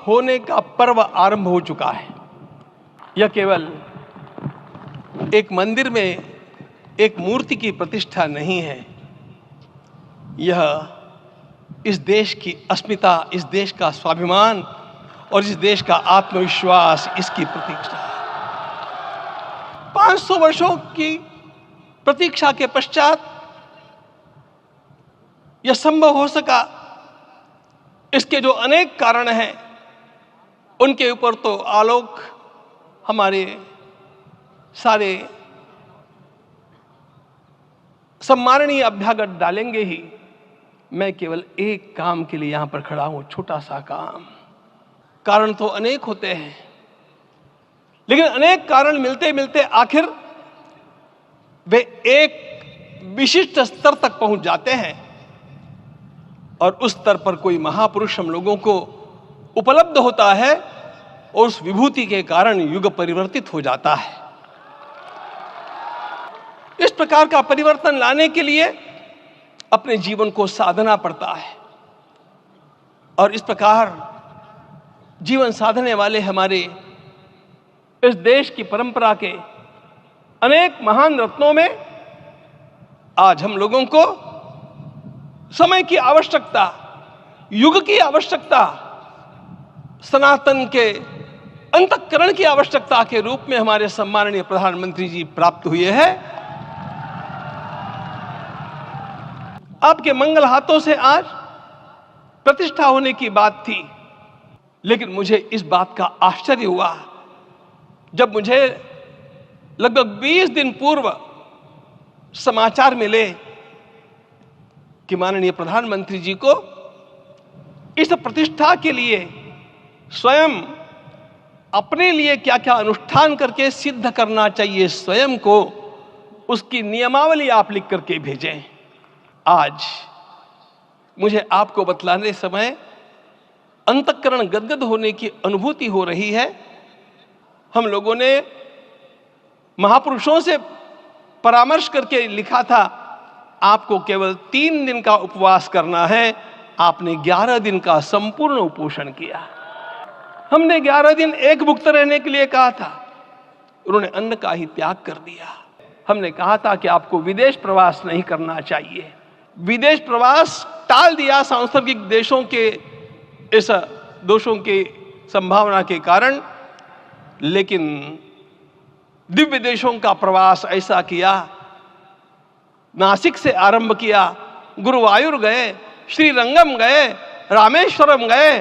होने का पर्व आरंभ हो चुका है। यह केवल एक मंदिर में एक मूर्ति की प्रतिष्ठा नहीं है, यह इस देश की अस्मिता, इस देश का स्वाभिमान और इस देश का आत्मविश्वास, इसकी प्रतीक्षा है। 500 वर्षों की प्रतीक्षा के पश्चात यह संभव हो सका। इसके जो अनेक कारण हैं उनके ऊपर तो आलोक हमारे सारे सम्माननीय अभ्यागत डालेंगे ही। मैं केवल एक काम के लिए यहां पर खड़ा हूं, छोटा सा काम। कारण तो अनेक होते हैं, लेकिन अनेक कारण मिलते मिलते आखिर वे एक विशिष्ट स्तर तक पहुंच जाते हैं और उस स्तर पर कोई महापुरुष हम लोगों को उपलब्ध होता है और उस विभूति के कारण युग परिवर्तित हो जाता है। इस प्रकार का परिवर्तन लाने के लिए अपने जीवन को साधना पड़ता है और इस प्रकार जीवन साधने वाले हमारे इस देश की परंपरा के अनेक महान रत्नों में आज हम लोगों को समय की आवश्यकता, युग की आवश्यकता, सनातन के अंतःकरण की आवश्यकता के रूप में हमारे सम्माननीय प्रधानमंत्री जी प्राप्त हुए हैं। आपके मंगल हाथों से आज प्रतिष्ठा होने की बात थी, लेकिन मुझे इस बात का आश्चर्य हुआ जब मुझे लगभग 20 दिन पूर्व समाचार मिले कि माननीय प्रधानमंत्री जी को इस प्रतिष्ठा के लिए स्वयं अपने लिए क्या क्या अनुष्ठान करके सिद्ध करना चाहिए, स्वयं को उसकी नियमावली आप लिख करके भेजें। आज मुझे आपको बतलाने समय अंतःकरण गदगद होने की अनुभूति हो रही है। हम लोगों ने महापुरुषों से परामर्श करके लिखा था, आपको केवल 3 दिन का उपवास करना है। आपने 11 दिन का संपूर्ण उपोषण किया। हमने 11 दिन एक भुक्त रहने के लिए कहा था, उन्होंने अन्न का ही त्याग कर दिया। हमने कहा था कि आपको विदेश प्रवास नहीं करना चाहिए, विदेश प्रवास टाल दिया सांसर्गिक देशों के इस दोषों की संभावना के कारण। लेकिन दिव्य देशों का प्रवास ऐसा किया, नासिक से आरंभ किया, गुरुवायूर गए, श्रीरंगम गए, रामेश्वरम गए।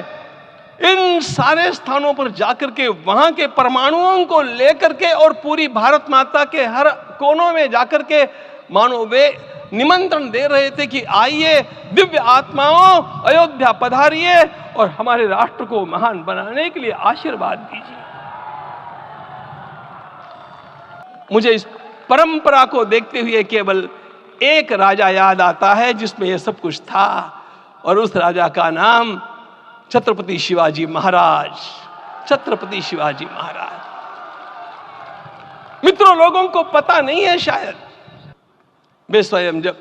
इन सारे स्थानों पर जाकर के वहां के परमाणुओं को लेकर के और पूरी भारत माता के हर कोनों में जाकर के मानो वे निमंत्रण दे रहे थे कि आइए दिव्य आत्माओं, अयोध्या पधारिए और हमारे राष्ट्र को महान बनाने के लिए आशीर्वाद दीजिए। मुझे इस परंपरा को देखते हुए केवल एक राजा याद आता है जिसमें यह सब कुछ था, और उस राजा का नाम छत्रपति शिवाजी महाराज। छत्रपति शिवाजी महाराज। मित्रों, लोगों को पता नहीं है शायद, वे स्वयं जब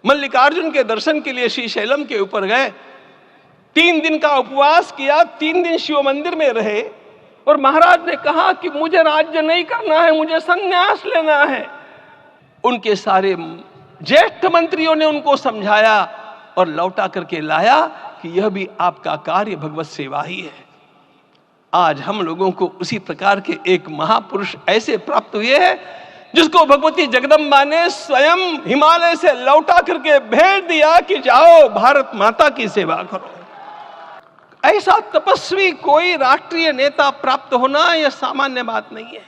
मल्लिकार्जुन के दर्शन के लिए श्रीशैलम के ऊपर गए, 3 दिन का उपवास किया, 3 दिन शिव मंदिर में रहे और महाराज ने कहा कि मुझे राज्य नहीं करना है, मुझे संन्यास लेना है। उनके सारे ज्येष्ठ मंत्रियों ने उनको समझाया और लौटा करके लाया कि यह भी आपका कार्य भगवत सेवा ही है। आज हम लोगों को उसी प्रकार के एक महापुरुष ऐसे प्राप्त हुए हैं जिसको भगवती जगदम्बा ने स्वयं हिमालय से लौटा करके भेज दिया कि जाओ भारत माता की सेवा करो। ऐसा तपस्वी कोई राष्ट्रीय नेता प्राप्त होना यह सामान्य बात नहीं है।